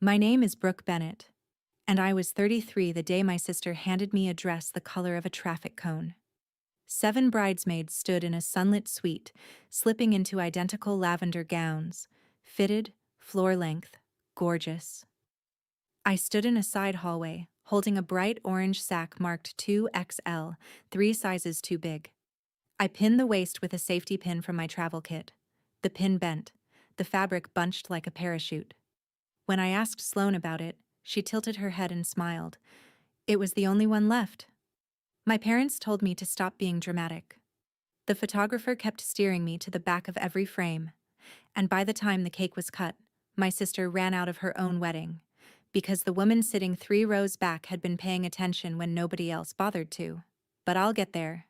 My name is Brooke Bennett, and I was 33 the day my sister handed me a dress the color of a traffic cone. 7 bridesmaids stood in a sunlit suite, slipping into identical lavender gowns, fitted, floor-length, gorgeous. I stood in a side hallway, holding a bright orange sack marked 2XL, 3 sizes too big. I pinned the waist with a safety pin from my travel kit. The pin bent, the fabric bunched like a parachute. When I asked Sloane about it, she tilted her head and smiled. It was the only one left. My parents told me to stop being dramatic. The photographer kept steering me to the back of every frame, and by the time the cake was cut, my sister ran out of her own wedding, because the woman sitting 3 rows back had been paying attention when nobody else bothered to. But I'll get there.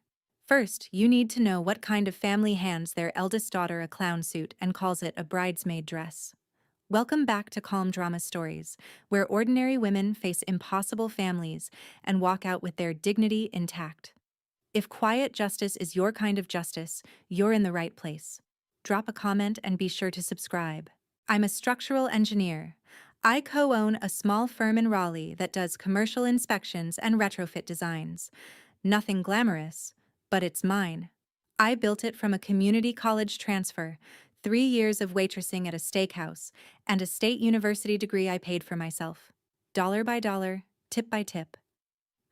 First, you need to know what kind of family hands their eldest daughter a clown suit and calls it a bridesmaid dress. Welcome back to Calm Drama Stories, where ordinary women face impossible families and walk out with their dignity intact. If quiet justice is your kind of justice, you're in the right place. Drop a comment and be sure to subscribe. I'm a structural engineer. I co-own a small firm in Raleigh that does commercial inspections and retrofit designs. Nothing glamorous, but it's mine. I built it from a community college transfer, 3 years of waitressing at a steakhouse, and a state university degree I paid for myself. Dollar by dollar, tip by tip.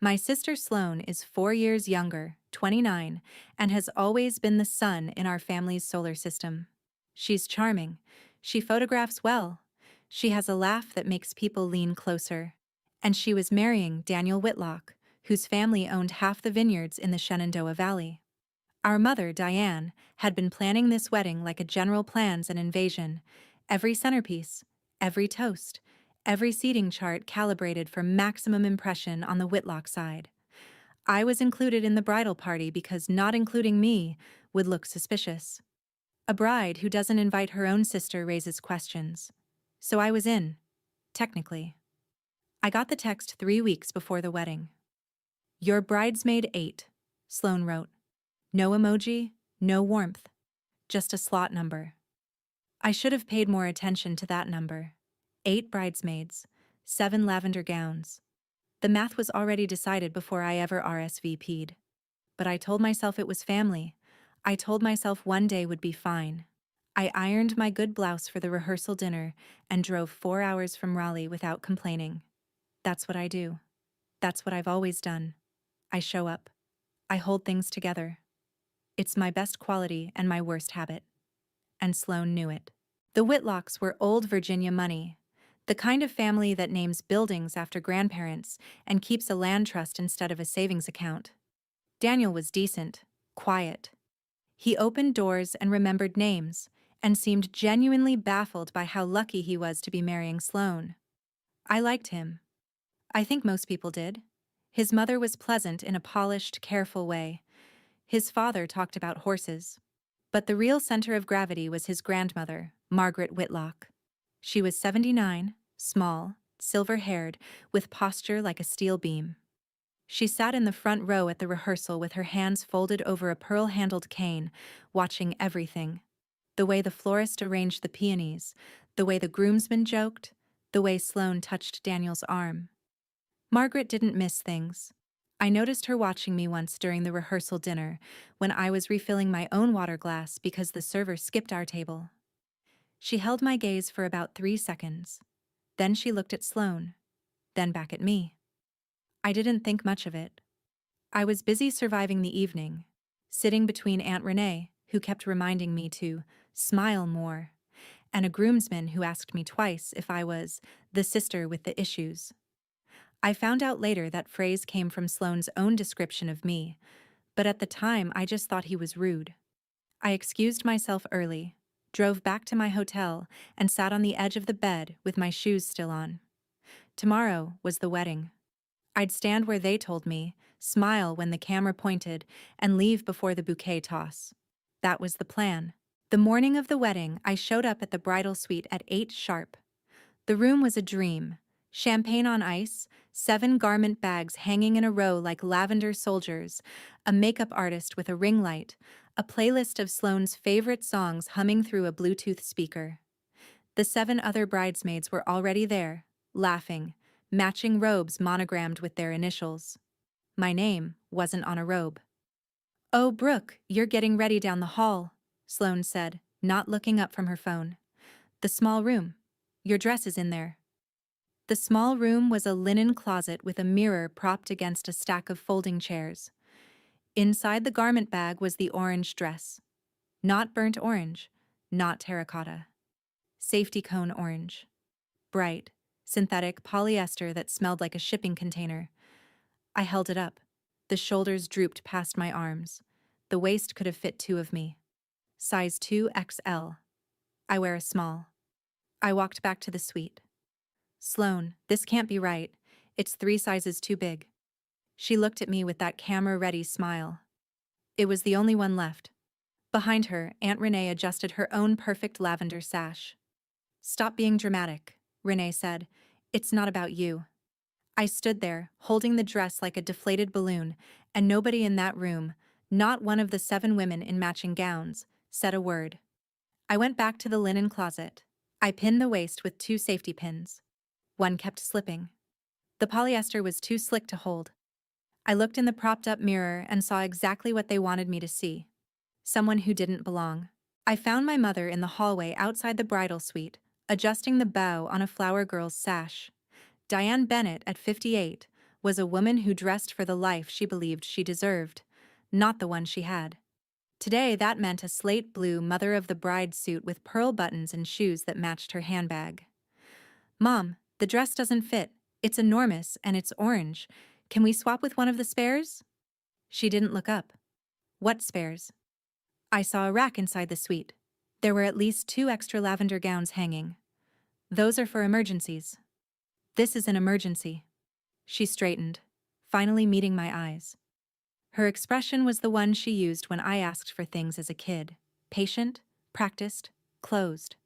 My sister Sloane is 4 years younger, 29, and has always been the sun in our family's solar system. She's charming. She photographs well. She has a laugh that makes people lean closer. And she was marrying Daniel Whitlock, whose family owned half the vineyards in the Shenandoah Valley. Our mother, Diane, had been planning this wedding like a general plans an invasion. Every centerpiece, every toast, every seating chart calibrated for maximum impression on the Whitlock side. I was included in the bridal party because not including me would look suspicious. A bride who doesn't invite her own sister raises questions. So I was in, technically. I got the text 3 weeks before the wedding. "Your bridesmaid 8, Sloane wrote. No emoji, no warmth, just a slot number. I should have paid more attention to that number. 8 bridesmaids, 7 lavender gowns. The math was already decided before I ever RSVP'd. But I told myself it was family. I told myself one day would be fine. I ironed my good blouse for the rehearsal dinner and drove 4 hours from Raleigh without complaining. That's what I do. That's what I've always done. I show up. I hold things together. It's my best quality and my worst habit. And Sloane knew it. The Whitlocks were old Virginia money, the kind of family that names buildings after grandparents and keeps a land trust instead of a savings account. Daniel was decent, quiet. He opened doors and remembered names, and seemed genuinely baffled by how lucky he was to be marrying Sloane. I liked him. I think most people did. His mother was pleasant in a polished, careful way. His father talked about horses. But the real center of gravity was his grandmother, Margaret Whitlock. She was 79, small, silver-haired, with posture like a steel beam. She sat in the front row at the rehearsal with her hands folded over a pearl-handled cane, watching everything. The way the florist arranged the peonies, the way the groomsmen joked, the way Sloane touched Daniel's arm. Margaret didn't miss things. I noticed her watching me once during the rehearsal dinner when I was refilling my own water glass because the server skipped our table. She held my gaze for about 3 seconds. Then she looked at Sloane, then back at me. I didn't think much of it. I was busy surviving the evening, sitting between Aunt Renee, who kept reminding me to smile more, and a groomsman who asked me twice if I was the sister with the issues. I found out later that phrase came from Sloane's own description of me, but at the time I just thought he was rude. I excused myself early, drove back to my hotel, and sat on the edge of the bed with my shoes still on. Tomorrow was the wedding. I'd stand where they told me, smile when the camera pointed, and leave before the bouquet toss. That was the plan. The morning of the wedding, I showed up at the bridal suite at 8 sharp. The room was a dream. Champagne on ice, 7 garment bags hanging in a row like lavender soldiers, a makeup artist with a ring light, a playlist of Sloane's favorite songs humming through a Bluetooth speaker. The 7 other bridesmaids were already there, laughing, matching robes monogrammed with their initials. My name wasn't on a robe. "Oh, Brooke, you're getting ready down the hall," Sloane said, not looking up from her phone. "The small room. Your dress is in there." The small room was a linen closet with a mirror propped against a stack of folding chairs. Inside the garment bag was the orange dress. Not burnt orange, not terracotta. Safety cone orange. Bright, synthetic polyester that smelled like a shipping container. I held it up. The shoulders drooped past my arms. The waist could have fit two of me. Size 2XL. I wear a small. I walked back to the suite. "Sloane, this can't be right. It's 3 sizes too big." She looked at me with that camera-ready smile. It was the only one left. Behind her, Aunt Renee adjusted her own perfect lavender sash. "Stop being dramatic," Renee said. "It's not about you." I stood there, holding the dress like a deflated balloon, and nobody in that room, not one of the 7 women in matching gowns, said a word. I went back to the linen closet. I pinned the waist with 2 safety pins. One kept slipping. The polyester was too slick to hold. I looked in the propped-up mirror and saw exactly what they wanted me to see. Someone who didn't belong. I found my mother in the hallway outside the bridal suite, adjusting the bow on a flower girl's sash. Diane Bennett, at 58, was a woman who dressed for the life she believed she deserved, not the one she had. Today, that meant a slate blue mother of the bride suit with pearl buttons and shoes that matched her handbag. "Mom, the dress doesn't fit. It's enormous and it's orange. Can we swap with one of the spares?" She didn't look up. "What spares?" I saw a rack inside the suite. There were at least 2 extra lavender gowns hanging. "Those are for emergencies." "This is an emergency." She straightened, finally meeting my eyes. Her expression was the one she used when I asked for things as a kid. Patient, practiced, closed.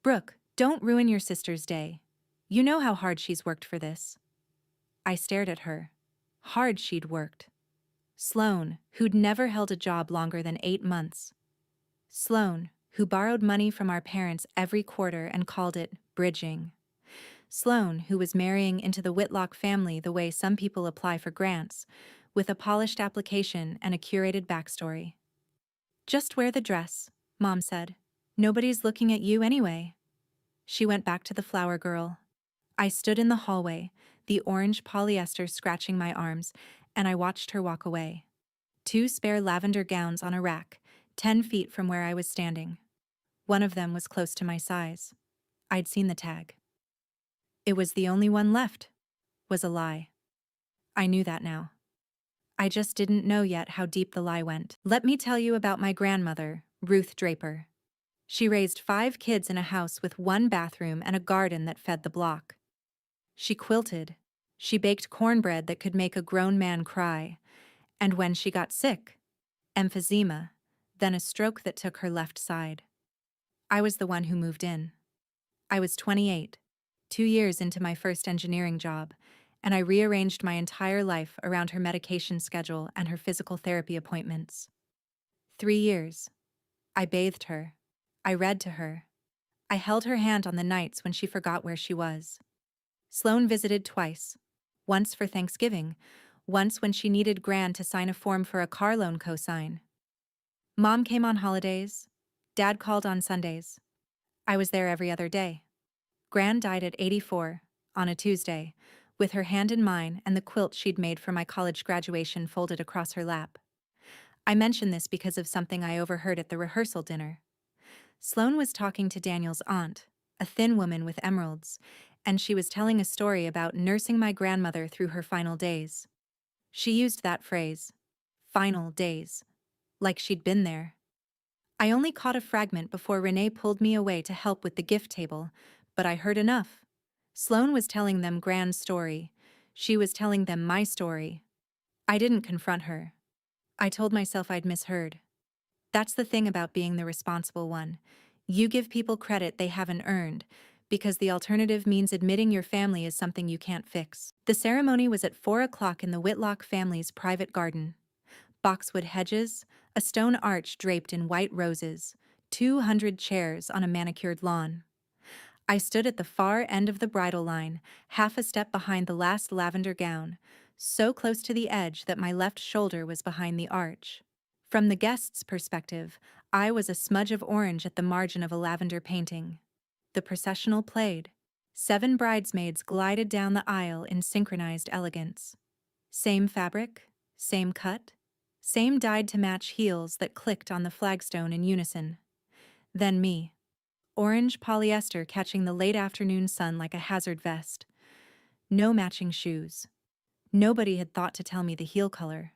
"Brooke, don't ruin your sister's day. You know how hard she's worked for this." I stared at her. Hard she'd worked. Sloane, who'd never held a job longer than 8 months. Sloane, who borrowed money from our parents every quarter and called it bridging. Sloane, who was marrying into the Whitlock family the way some people apply for grants, with a polished application and a curated backstory. "Just wear the dress," Mom said. "Nobody's looking at you anyway." She went back to the flower girl. I stood in the hallway, the orange polyester scratching my arms, and I watched her walk away. 2 spare lavender gowns on a rack, 10 feet from where I was standing. One of them was close to my size. I'd seen the tag. It was the only one left. Was a lie. I knew that now. I just didn't know yet how deep the lie went. Let me tell you about my grandmother, Ruth Draper. She raised 5 kids in a house with 1 bathroom and a garden that fed the block. She quilted. She baked cornbread that could make a grown man cry. And when she got sick, emphysema, then a stroke that took her left side. I was the one who moved in. I was 28, 2 years into my first engineering job, and I rearranged my entire life around her medication schedule and her physical therapy appointments. 3 years. I bathed her. I read to her. I held her hand on the nights when she forgot where she was. Sloane visited twice. Once for Thanksgiving, once when she needed Gran to sign a form for a car loan cosign. Mom came on holidays. Dad called on Sundays. I was there every other day. Gran died at 84, on a Tuesday, with her hand in mine and the quilt she'd made for my college graduation folded across her lap. I mention this because of something I overheard at the rehearsal dinner. Sloane was talking to Daniel's aunt, a thin woman with emeralds, and she was telling a story about nursing my grandmother through her final days. She used that phrase, final days, like she'd been there. I only caught a fragment before Renee pulled me away to help with the gift table, but I heard enough. Sloane was telling them Gran's story. She was telling them my story. I didn't confront her. I told myself I'd misheard. That's the thing about being the responsible one. You give people credit they haven't earned, because the alternative means admitting your family is something you can't fix. The ceremony was at 4 o'clock in the Whitlock family's private garden. Boxwood hedges, a stone arch draped in white roses, 200 chairs on a manicured lawn. I stood at the far end of the bridal line, half a step behind the last lavender gown, so close to the edge that my left shoulder was behind the arch. From the guest's perspective, I was a smudge of orange at the margin of a lavender painting. The processional played. 7 bridesmaids glided down the aisle in synchronized elegance. Same fabric, same cut, same dyed-to-match heels that clicked on the flagstone in unison. Then me. Orange polyester catching the late afternoon sun like a hazard vest. No matching shoes. Nobody had thought to tell me the heel color.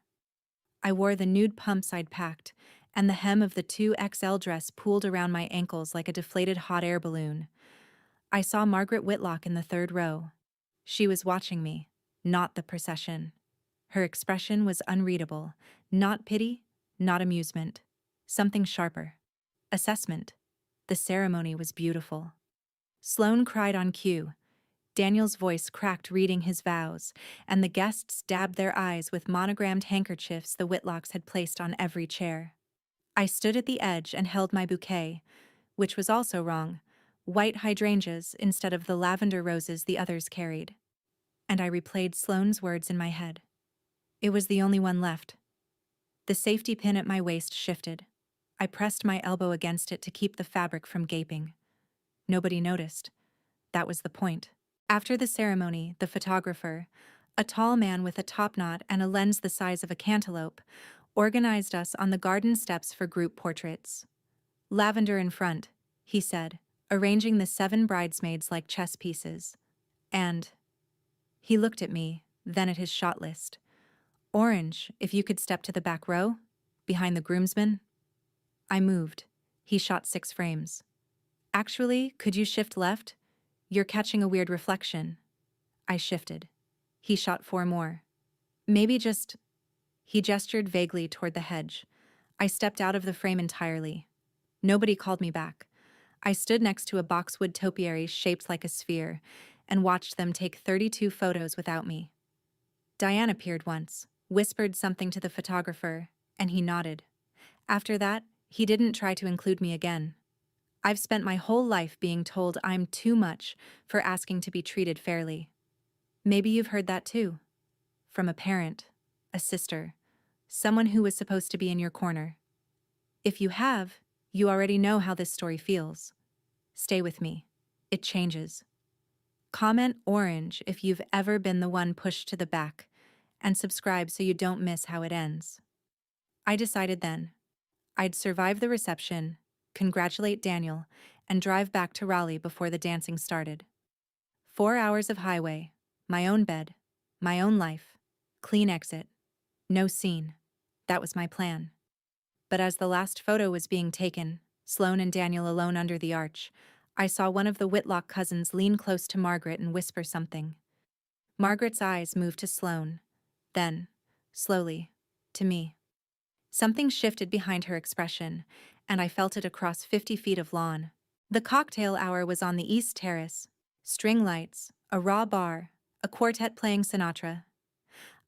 I wore the nude pumps I'd packed, and the hem of the 2XL dress pooled around my ankles like a deflated hot air balloon. I saw Margaret Whitlock in the 3rd row. She was watching me, not the procession. Her expression was unreadable, not pity, not amusement. Something sharper. Assessment. The ceremony was beautiful. Sloane cried on cue. Daniel's voice cracked reading his vows, and the guests dabbed their eyes with monogrammed handkerchiefs the Whitlocks had placed on every chair. I stood at the edge and held my bouquet, which was also wrong, white hydrangeas instead of the lavender roses the others carried. And I replayed Sloane's words in my head. It was the only one left. The safety pin at my waist shifted. I pressed my elbow against it to keep the fabric from gaping. Nobody noticed. That was the point. After the ceremony, the photographer, a tall man with a topknot and a lens the size of a cantaloupe, organized us on the garden steps for group portraits. Lavender in front, he said, arranging the 7 bridesmaids like chess pieces. And he looked at me, then at his shot list. Orange, if you could step to the back row, behind the groomsmen. I moved. He shot 6 frames. Actually, could you shift left? You're catching a weird reflection. I shifted. He shot 4 more. Maybe just... He gestured vaguely toward the hedge. I stepped out of the frame entirely. Nobody called me back. I stood next to a boxwood topiary shaped like a sphere and watched them take 32 photos without me. Diane appeared once, whispered something to the photographer, and he nodded. After that, he didn't try to include me again. I've spent my whole life being told I'm too much for asking to be treated fairly. Maybe you've heard that too. From a parent, a sister, someone who was supposed to be in your corner. If you have, you already know how this story feels. Stay with me. It changes. Comment orange if you've ever been the one pushed to the back, and subscribe so you don't miss how it ends. I decided then. I'd survive the reception, congratulate Daniel, and drive back to Raleigh before the dancing started. 4 hours of highway, my own bed, my own life, clean exit, no scene. That was my plan. But as the last photo was being taken, Sloane and Daniel alone under the arch, I saw one of the Whitlock cousins lean close to Margaret and whisper something. Margaret's eyes moved to Sloane, then, slowly, to me. Something shifted behind her expression, and I felt it across 50 feet of lawn. The cocktail hour was on the East Terrace. String lights, a raw bar, a quartet playing Sinatra.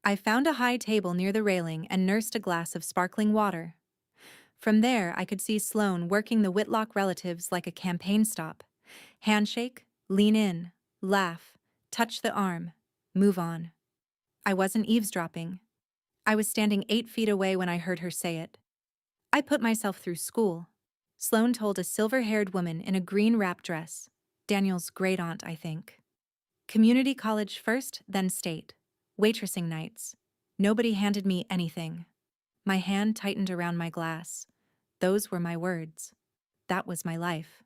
I found a high table near the railing and nursed a glass of sparkling water. From there, I could see Sloane working the Whitlock relatives like a campaign stop. Handshake, lean in, laugh, touch the arm, move on. I wasn't eavesdropping. I was standing 8 feet away when I heard her say it. I put myself through school. Sloane told a silver-haired woman in a green wrap dress. Daniel's great-aunt, I think. Community college first, then state. Waitressing nights. Nobody handed me anything. My hand tightened around my glass. Those were my words. That was my life.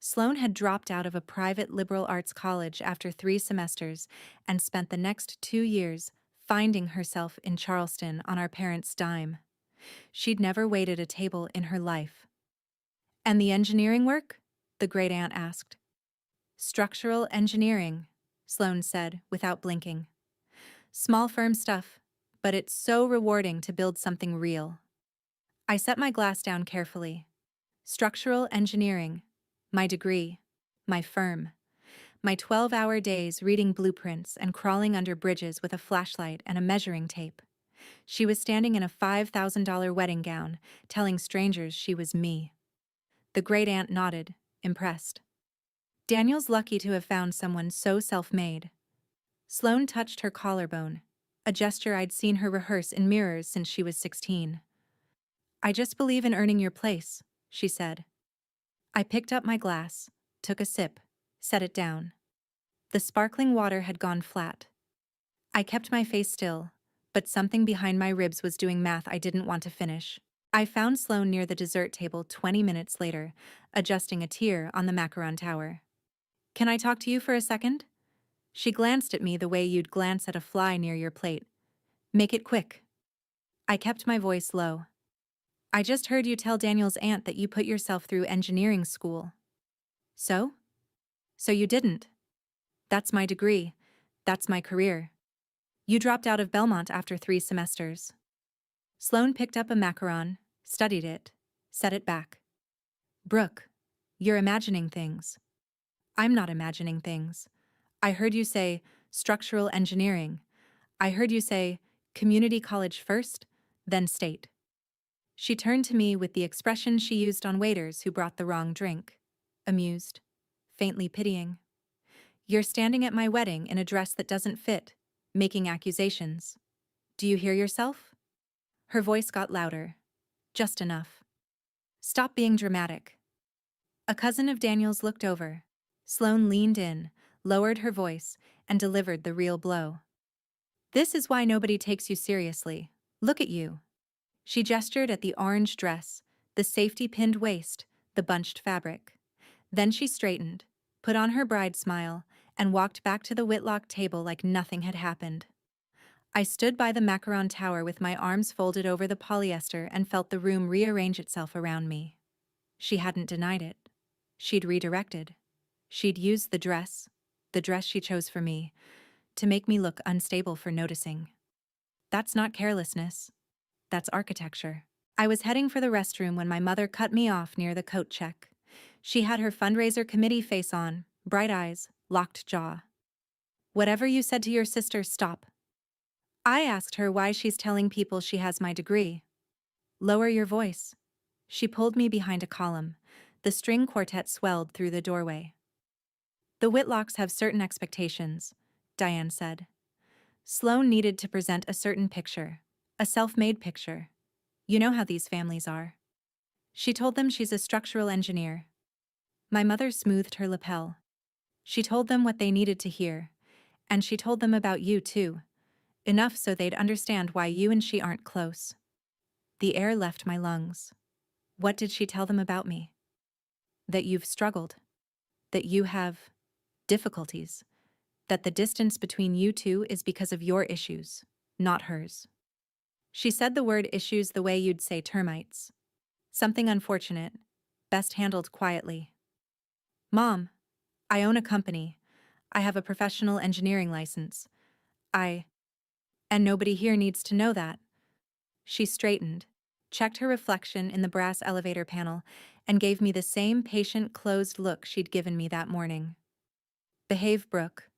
Sloane had dropped out of a private liberal arts college after 3 semesters and spent the next 2 years finding herself in Charleston on our parents' dime. She'd never waited a table in her life. And the engineering work? The great-aunt asked. Structural engineering, Sloane said without blinking. Small firm stuff, but it's so rewarding to build something real. I set my glass down carefully. Structural engineering, my degree, my firm. My 12-hour days reading blueprints and crawling under bridges with a flashlight and a measuring tape. She was standing in a $5,000 wedding gown, telling strangers she was me. The great-aunt nodded, impressed. Daniel's lucky to have found someone so self-made. Sloane touched her collarbone, a gesture I'd seen her rehearse in mirrors since she was 16. I just believe in earning your place, she said. I picked up my glass, took a sip, set it down. The sparkling water had gone flat. I kept my face still, but something behind my ribs was doing math I didn't want to finish. I found Sloane near the dessert table 20 minutes later, adjusting a tier on the macaron tower. Can I talk to you for a second? She glanced at me the way you'd glance at a fly near your plate. Make it quick. I kept my voice low. I just heard you tell Daniel's aunt that you put yourself through engineering school. So? So you didn't. That's my degree. That's my career. You dropped out of Belmont after 3 semesters. Sloane picked up a macaron, studied it, set it back. Brooke, you're imagining things. I'm not imagining things. I heard you say structural engineering. I heard you say community college first, then state. She turned to me with the expression she used on waiters who brought the wrong drink. Amused, faintly pitying. You're standing at my wedding in a dress that doesn't fit, making accusations. Do you hear yourself? Her voice got louder. Just enough. Stop being dramatic. A cousin of Daniel's looked over. Sloane leaned in, lowered her voice, and delivered the real blow. This is why nobody takes you seriously. Look at you. She gestured at the orange dress, the safety-pinned waist, the bunched fabric. Then she straightened, put on her bride smile, and walked back to the Whitlock table like nothing had happened. I stood by the macaron tower with my arms folded over the polyester and felt the room rearrange itself around me. She hadn't denied it. She'd redirected. She'd used the dress she chose for me, to make me look unstable for noticing. That's not carelessness. That's architecture. I was heading for the restroom when my mother cut me off near the coat check. She had her fundraiser committee face on, bright eyes, locked jaw. Whatever you said to your sister, stop. I asked her why she's telling people she has my degree. Lower your voice. She pulled me behind a column. The string quartet swelled through the doorway. The Whitlocks have certain expectations, Diane said. Sloane needed to present a certain picture, a self-made picture. You know how these families are. She told them she's a structural engineer. My mother smoothed her lapel. She told them what they needed to hear, and she told them about you too, enough so they'd understand why you and she aren't close. The air left my lungs. What did she tell them about me? That you've struggled. That you have difficulties. That the distance between you two is because of your issues, not hers. She said the word issues the way you'd say termites. Something unfortunate, best handled quietly. Mom, I own a company. I have a professional engineering license. And nobody here needs to know that. She straightened, checked her reflection in the brass elevator panel, and gave me the same patient, closed look she'd given me that morning. Behave, Brooke.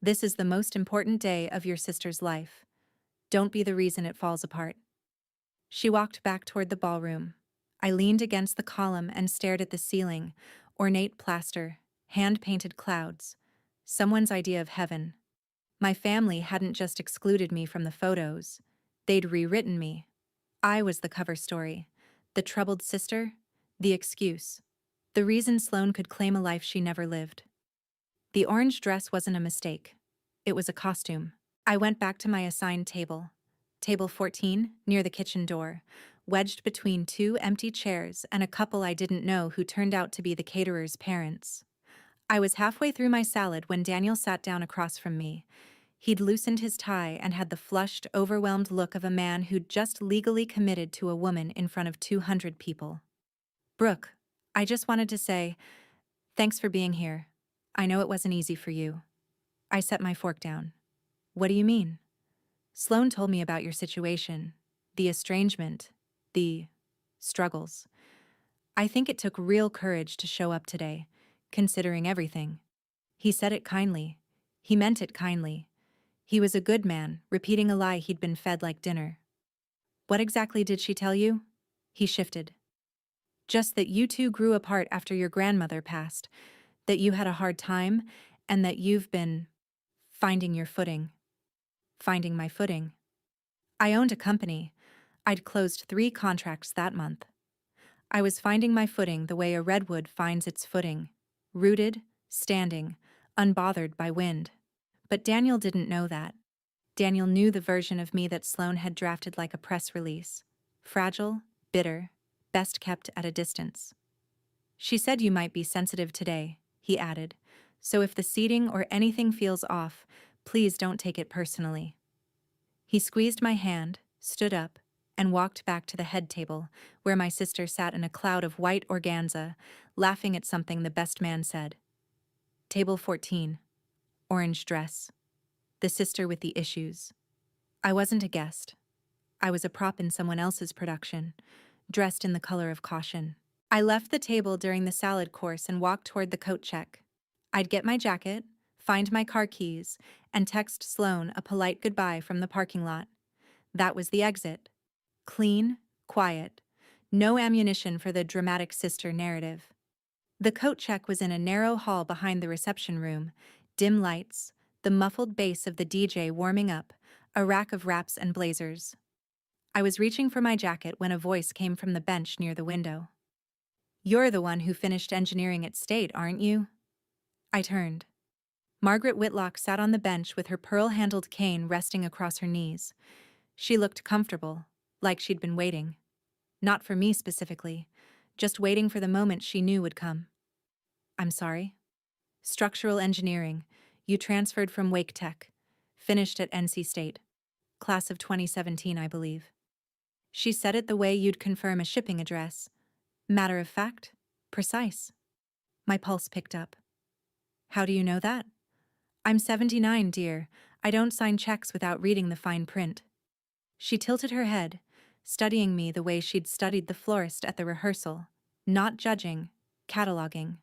This is the most important day of your sister's life. Don't be the reason it falls apart. She walked back toward the ballroom. I leaned against the column and stared at the ceiling, ornate plaster, hand-painted clouds. Someone's idea of heaven. My family hadn't just excluded me from the photos. They'd rewritten me. I was the cover story. The troubled sister. The excuse. The reason Sloane could claim a life she never lived. The orange dress wasn't a mistake. It was a costume. I went back to my assigned table. Table 14, near the kitchen door, wedged between 2 empty chairs and a couple I didn't know who turned out to be the caterer's parents. I was halfway through my salad when Daniel sat down across from me. He'd loosened his tie and had the flushed, overwhelmed look of a man who'd just legally committed to a woman in front of 200 people. Brooke, I just wanted to say, thanks for being here. I know it wasn't easy for you. I set my fork down. What do you mean? Sloane told me about your situation, the estrangement, the struggles. I think it took real courage to show up today, considering everything. He said it kindly. He meant it kindly. He was a good man, repeating a lie he'd been fed like dinner. What exactly did she tell you? He shifted. Just that you two grew apart after your grandmother passed. that you had a hard time, and that you've been finding your footing. Finding my footing. I owned a company. I'd closed 3 contracts that month. I was finding my footing the way a redwood finds its footing, rooted, standing, unbothered by wind. But Daniel didn't know that. Daniel knew the version of me that Sloane had drafted like a press release. Fragile, bitter, best kept at a distance. She said you might be sensitive today, he added, so if the seating or anything feels off, please don't take it personally. He squeezed my hand, stood up, and walked back to the head table, where my sister sat in a cloud of white organza, laughing at something the best man said. Table 14. Orange dress. The sister with the issues. I wasn't a guest. I was a prop in someone else's production, dressed in the color of caution. I left the table during the salad course and walked toward the coat check. I'd get my jacket, find my car keys, and text Sloane a polite goodbye from the parking lot. That was the exit. Clean, quiet, no ammunition for the dramatic sister narrative. The coat check was in a narrow hall behind the reception room, dim lights, the muffled bass of the DJ warming up, a rack of wraps and blazers. I was reaching for my jacket when a voice came from the bench near the window. You're the one who finished engineering at State, aren't you? I turned. Margaret Whitlock sat on the bench with her pearl-handled cane resting across her knees. She looked comfortable, like she'd been waiting. Not for me specifically, just waiting for the moment she knew would come. I'm sorry. Structural engineering. You transferred from Wake Tech. Finished at NC State. Class of 2017, I believe. She said it the way you'd confirm a shipping address. Matter of fact, precise. My pulse picked up. How do you know that? I'm 79, dear. I don't sign checks without reading the fine print. She tilted her head, studying me the way she'd studied the florist at the rehearsal, not judging, cataloging.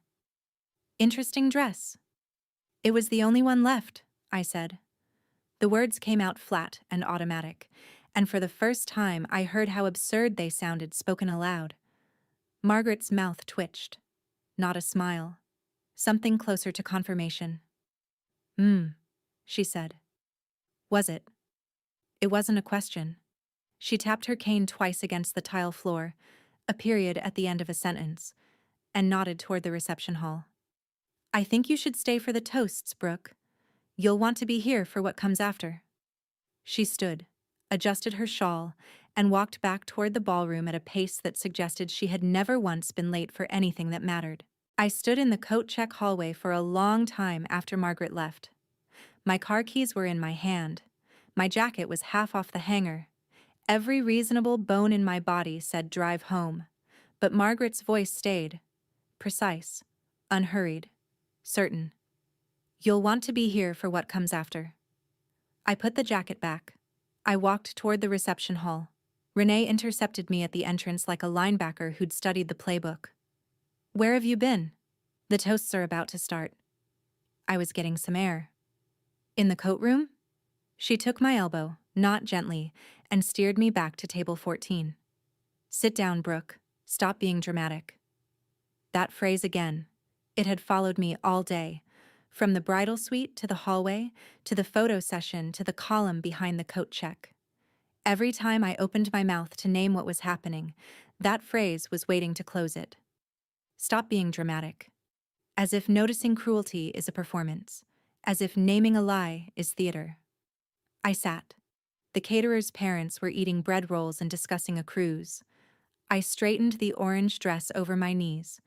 Interesting dress. It was the only one left, I said. The words came out flat and automatic, and for the first time I heard how absurd they sounded spoken aloud. Margaret's mouth twitched. Not a smile. Something closer to confirmation. She said. Was it? It wasn't a question. She tapped her cane twice against the tile floor, a period at the end of a sentence, and nodded toward the reception hall. I think you should stay for the toasts, Brooke. You'll want to be here for what comes after. She stood, adjusted her shawl, and walked back toward the ballroom at a pace that suggested she had never once been late for anything that mattered. I stood in the coat check hallway for a long time after Margaret left. My car keys were in my hand. My jacket was half off the hanger. Every reasonable bone in my body said drive home, but Margaret's voice stayed. Precise, unhurried, certain. You'll want to be here for what comes after. I put the jacket back. I walked toward the reception hall. Renee intercepted me at the entrance like a linebacker who'd studied the playbook. Where have you been? The toasts are about to start. I was getting some air. In the coat room? She took my elbow, not gently, and steered me back to table 14. Sit down, Brooke. Stop being dramatic. That phrase again. It had followed me all day, from the bridal suite to the hallway, to the photo session to the column behind the coat check. Every time I opened my mouth to name what was happening, that phrase was waiting to close it. Stop being dramatic. As if noticing cruelty is a performance. As if naming a lie is theater. I sat. The caterer's parents were eating bread rolls and discussing a cruise. I straightened the orange dress over my knees,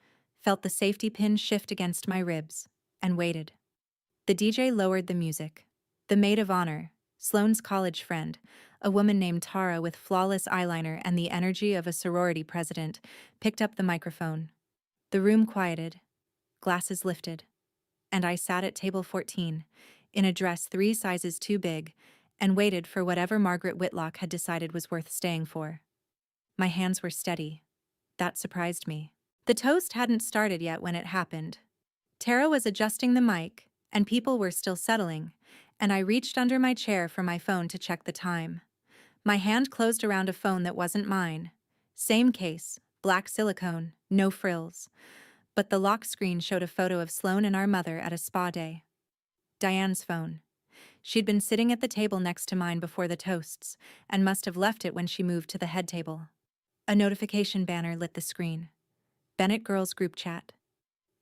felt the safety pin shift against my ribs, and waited. The DJ lowered the music. The maid of honor, Sloane's college friend, a woman named Tara with flawless eyeliner and the energy of a sorority president, picked up the microphone. The room quieted, glasses lifted, and I sat at table 14, in a dress 3 sizes too big, and waited for whatever Margaret Whitlock had decided was worth staying for. My hands were steady. That surprised me. The toast hadn't started yet when it happened. Tara was adjusting the mic, and people were still settling, and I reached under my chair for my phone to check the time. My hand closed around a phone that wasn't mine. Same case, black silicone, no frills. But the lock screen showed a photo of Sloane and our mother at a spa day. Diane's phone. She'd been sitting at the table next to mine before the toasts, and must have left it when she moved to the head table. A notification banner lit the screen. Bennett Girls Group Chat.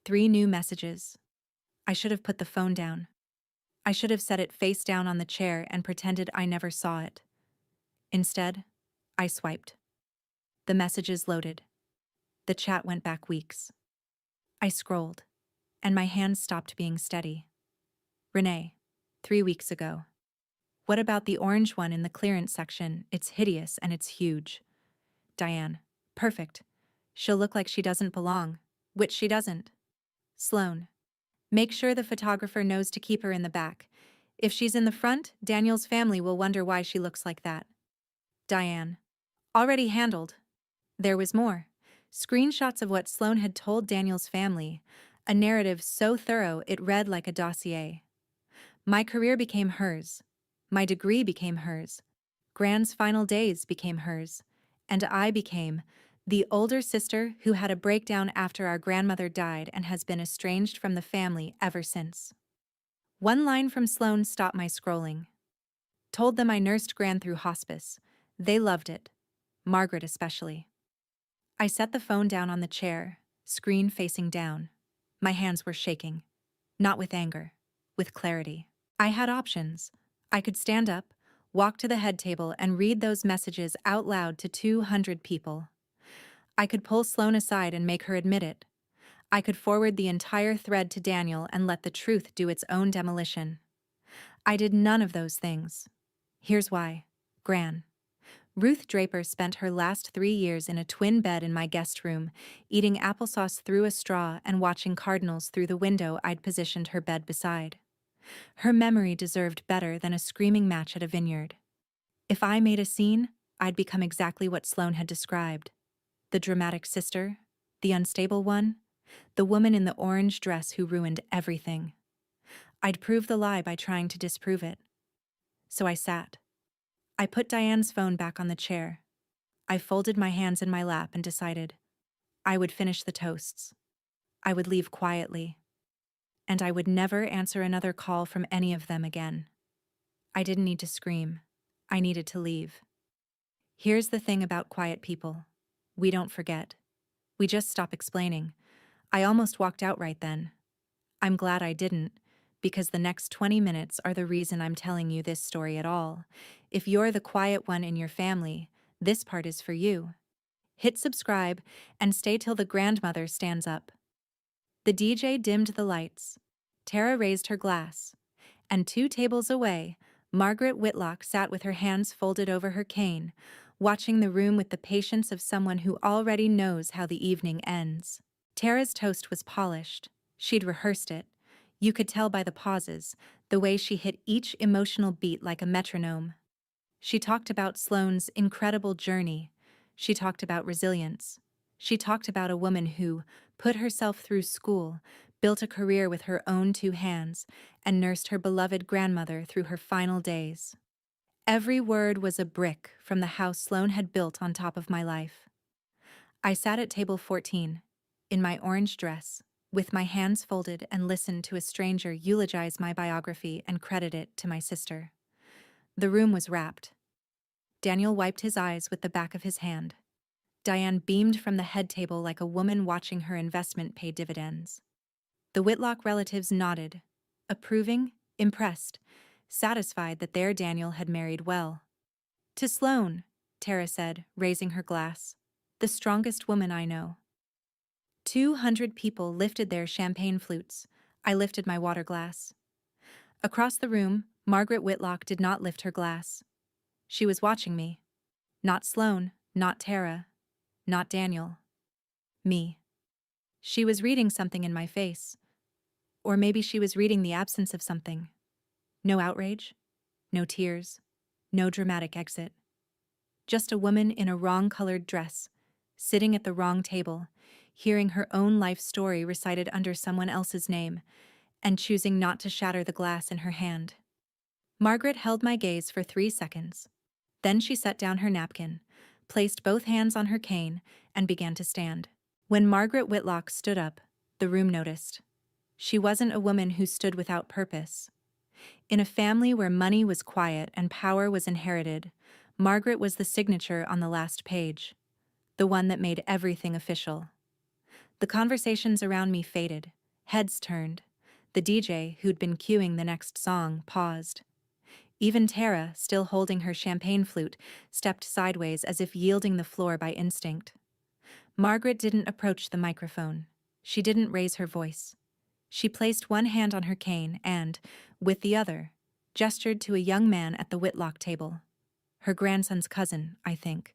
3 new messages. I should have put the phone down. I should have set it face down on the chair and pretended I never saw it. Instead, I swiped. The messages loaded. The chat went back weeks. I scrolled, and my hands stopped being steady. Renee, 3 weeks ago. What about the orange one in the clearance section? It's hideous and it's huge. Diane, perfect. She'll look like she doesn't belong, which she doesn't. Sloane, make sure the photographer knows to keep her in the back. If she's in the front, Daniel's family will wonder why she looks like that. Diane, already handled. There was more. Screenshots of what Sloane had told Daniel's family, a narrative so thorough it read like a dossier. My career became hers. My degree became hers. Gran's final days became hers. And I became the older sister who had a breakdown after our grandmother died and has been estranged from the family ever since. One line from Sloane stopped my scrolling. Told them I nursed Gran through hospice. They loved it. Margaret especially. I set the phone down on the chair, screen facing down. My hands were shaking. Not with anger, with clarity. I had options. I could stand up, walk to the head table, and read those messages out loud to 200 people. I could pull Sloane aside and make her admit it. I could forward the entire thread to Daniel and let the truth do its own demolition. I did none of those things. Here's why. Gran. Ruth Draper spent her last 3 years in a twin bed in my guest room, eating applesauce through a straw and watching cardinals through the window I'd positioned her bed beside. Her memory deserved better than a screaming match at a vineyard. If I made a scene, I'd become exactly what Sloane had described. The dramatic sister, the unstable one, the woman in the orange dress who ruined everything. I'd prove the lie by trying to disprove it. So I sat. I put Diane's phone back on the chair. I folded my hands in my lap and decided I would finish the toasts. I would leave quietly. And I would never answer another call from any of them again. I didn't need to scream. I needed to leave. Here's the thing about quiet people. We don't forget. We just stop explaining. I almost walked out right then. I'm glad I didn't, because the next 20 minutes are the reason I'm telling you this story at all. If you're the quiet one in your family, this part is for you. Hit subscribe and stay till the grandmother stands up. The DJ dimmed the lights. Tara raised her glass. And 2 tables away, Margaret Whitlock sat with her hands folded over her cane, watching the room with the patience of someone who already knows how the evening ends. Tara's toast was polished. She'd rehearsed it. You could tell by the pauses, the way she hit each emotional beat like a metronome. She talked about Sloane's incredible journey. She talked about resilience. She talked about a woman who put herself through school, built a career with her own 2 hands, and nursed her beloved grandmother through her final days. Every word was a brick from the house Sloane had built on top of my life. I sat at table 14, in my orange dress, with my hands folded, and listened to a stranger eulogize my biography and credit it to my sister. The room was rapt. Daniel wiped his eyes with the back of his hand. Diane beamed from the head table like a woman watching her investment pay dividends. The Whitlock relatives nodded, approving, impressed, satisfied that their Daniel had married well. To Sloane, Tara said, raising her glass, the strongest woman I know. 200 people lifted their champagne flutes. I lifted my water glass. Across the room, Margaret Whitlock did not lift her glass. She was watching me. Not Sloane, not Tara, not Daniel. Me. She was reading something in my face. Or maybe she was reading the absence of something. No outrage, no tears, no dramatic exit. Just a woman in a wrong-colored dress, sitting at the wrong table, hearing her own life story recited under someone else's name, and choosing not to shatter the glass in her hand. Margaret held my gaze for 3 seconds. Then she set down her napkin, placed both hands on her cane, and began to stand. When Margaret Whitlock stood up, The room noticed. She wasn't a woman who stood without purpose. In a family where money was quiet and power was inherited, Margaret was the signature on the last page, the one that made everything official. The conversations around me faded, heads turned. The DJ, who'd been cueing the next song, paused. Even Tara, still holding her champagne flute, stepped sideways as if yielding the floor by instinct. Margaret didn't approach the microphone. She didn't raise her voice. She placed one hand on her cane and, with the other, gestured to a young man at the Whitlock table. Her grandson's cousin, I think,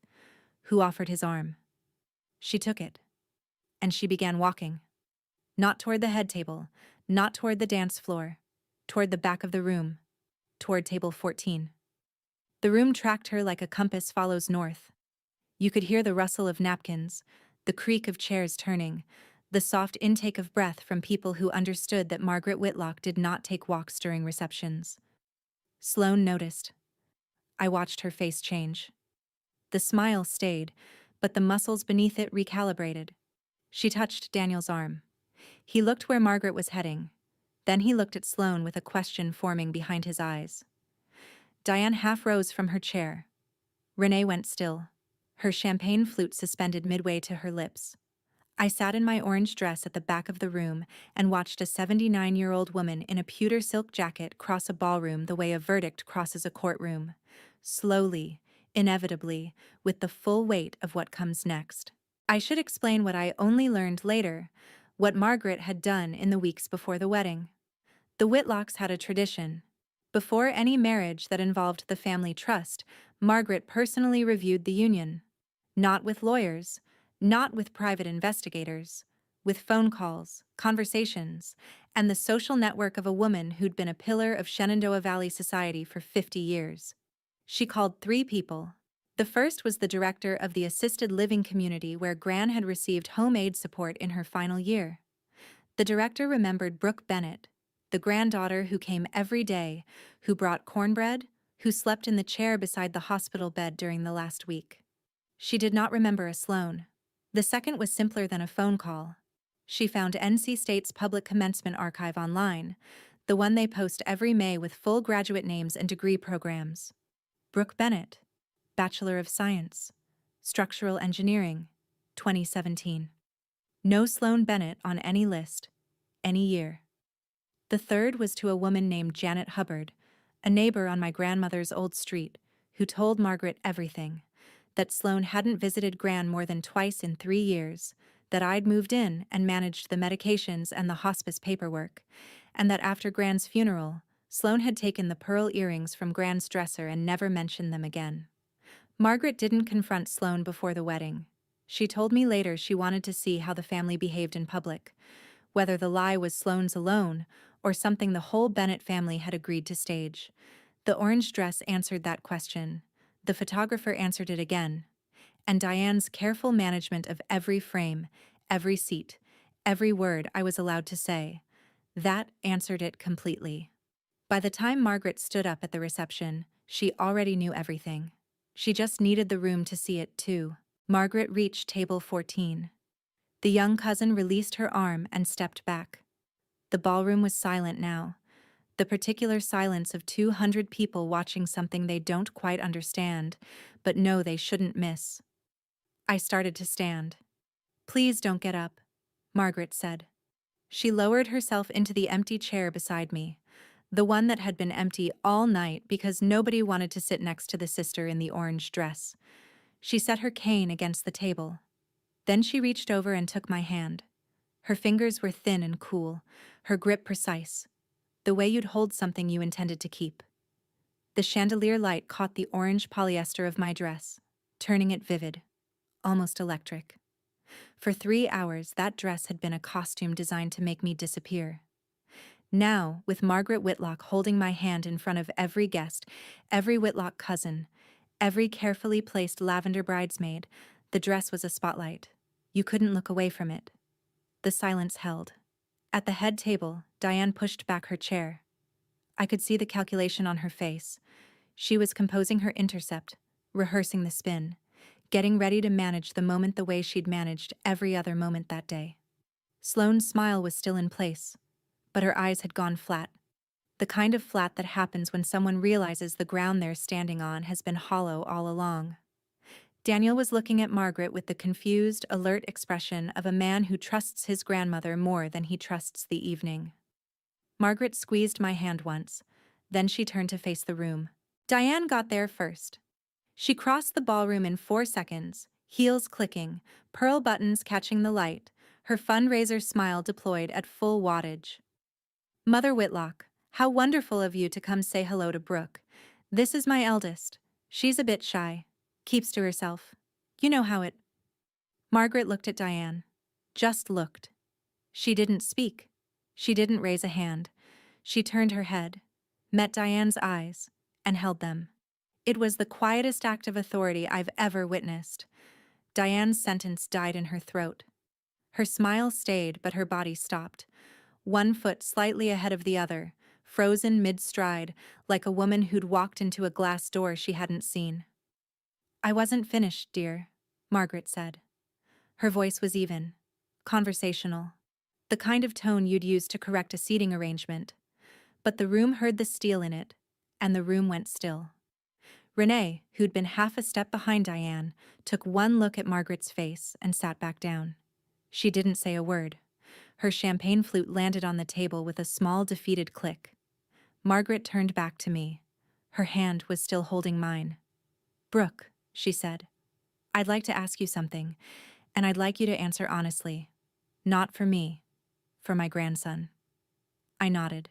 who offered his arm. She took it. And she began walking. Not toward the head table, not toward the dance floor, toward the back of the room, toward table 14. The room tracked her like a compass follows north. You could hear the rustle of napkins, the creak of chairs turning, the soft intake of breath from people who understood that Margaret Whitlock did not take walks during receptions. Sloane noticed. I watched her face change. The smile stayed, but the muscles beneath it recalibrated. She touched Daniel's arm. He looked where Margaret was heading. Then he looked at Sloane with a question forming behind his eyes. Diane half rose from her chair. Renee went still, her champagne flute suspended midway to her lips. I sat in my orange dress at the back of the room and watched a 79-year-old woman in a pewter silk jacket cross a ballroom the way a verdict crosses a courtroom. Slowly, inevitably, with the full weight of what comes next. I should explain what I only learned later, what Margaret had done in the weeks before the wedding. The Whitlocks had a tradition. Before any marriage that involved the family trust, Margaret personally reviewed the union. Not with lawyers, not with private investigators, with phone calls, conversations, and the social network of a woman who'd been a pillar of Shenandoah Valley society for 50 years. She called 3 people. The first was the director of the assisted living community where Gran had received home aid support in her final year. The director remembered Brooke Bennett, the granddaughter who came every day, who brought cornbread, who slept in the chair beside the hospital bed during the last week. She did not remember a Sloane. The second was simpler than a phone call. She found NC State's public commencement archive online, the one they post every May with full graduate names and degree programs. Brooke Bennett, Bachelor of Science, Structural Engineering, 2017. No Sloane Bennett on any list, any year. The third was to a woman named Janet Hubbard, a neighbor on my grandmother's old street, who told Margaret everything. That Sloane hadn't visited Gran more than twice in 3 years, that I'd moved in and managed the medications and the hospice paperwork, and that after Gran's funeral, Sloane had taken the pearl earrings from Gran's dresser and never mentioned them again. Margaret didn't confront Sloane before the wedding. She told me later she wanted to see how the family behaved in public, whether the lie was Sloane's alone or something the whole Bennett family had agreed to stage. The orange dress answered that question. The photographer answered it again, and Diane's careful management of every frame, every seat, every word I was allowed to say, that answered it completely. By the time Margaret stood up at the reception, she already knew everything. She just needed the room to see it too. Margaret reached table 14. The young cousin released her arm and stepped back. The ballroom was silent now. The particular silence of 200 people watching something they don't quite understand, but know they shouldn't miss. I started to stand. "Please don't get up," Margaret said. She lowered herself into the empty chair beside me, the one that had been empty all night because nobody wanted to sit next to the sister in the orange dress. She set her cane against the table. Then she reached over and took my hand. Her fingers were thin and cool, her grip precise. The way you'd hold something you intended to keep. The chandelier light caught the orange polyester of my dress, turning it vivid, almost electric. For 3 hours, that dress had been a costume designed to make me disappear. Now, with Margaret Whitlock holding my hand in front of every guest, every Whitlock cousin, every carefully placed lavender bridesmaid, the dress was a spotlight. You couldn't look away from it. The silence held. At the head table, Diane pushed back her chair. I could see the calculation on her face. She was composing her intercept, rehearsing the spin, getting ready to manage the moment the way she'd managed every other moment that day. Sloane's smile was still in place, but her eyes had gone flat. The kind of flat that happens when someone realizes the ground they're standing on has been hollow all along. Daniel was looking at Margaret with the confused, alert expression of a man who trusts his grandmother more than he trusts the evening. Margaret squeezed my hand once, then she turned to face the room. Diane got there first. She crossed the ballroom in 4 seconds, heels clicking, pearl buttons catching the light, her fundraiser smile deployed at full wattage. Mother Whitlock, how wonderful of you to come say hello to Brooke. This is my eldest. She's a bit shy. Keeps to herself. You know how it. Margaret looked at Diane. Just looked. She didn't speak. She didn't raise a hand. She turned her head, met Diane's eyes, and held them. It was the quietest act of authority I've ever witnessed. Diane's sentence died in her throat. Her smile stayed, but her body stopped. One foot slightly ahead of the other, frozen mid-stride, like a woman who'd walked into a glass door she hadn't seen. I wasn't finished, dear, Margaret said. Her voice was even, conversational, the kind of tone you'd use to correct a seating arrangement. But the room heard the steel in it, and the room went still. Renee, who'd been half a step behind Diane, took one look at Margaret's face and sat back down. She didn't say a word. Her champagne flute landed on the table with a small, defeated click. Margaret turned back to me. Her hand was still holding mine. Brooke, she said, I'd like to ask you something, and I'd like you to answer honestly. Not for me, for my grandson. I nodded.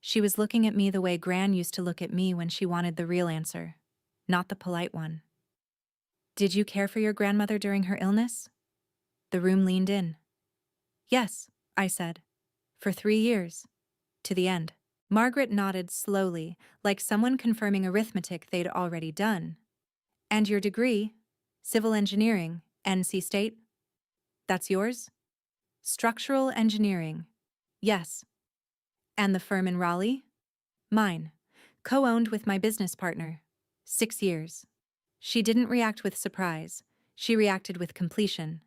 She was looking at me the way Gran used to look at me when she wanted the real answer, not the polite one. Did you care for your grandmother during her illness? The room leaned in. Yes, I said. For 3 years. To the end. Margaret nodded slowly, like someone confirming arithmetic they'd already done. And your degree? Civil engineering, NC State? That's yours? Structural engineering. Yes. And the firm in Raleigh? Mine. Co-owned with my business partner. 6 years. She didn't react with surprise. She reacted with completion.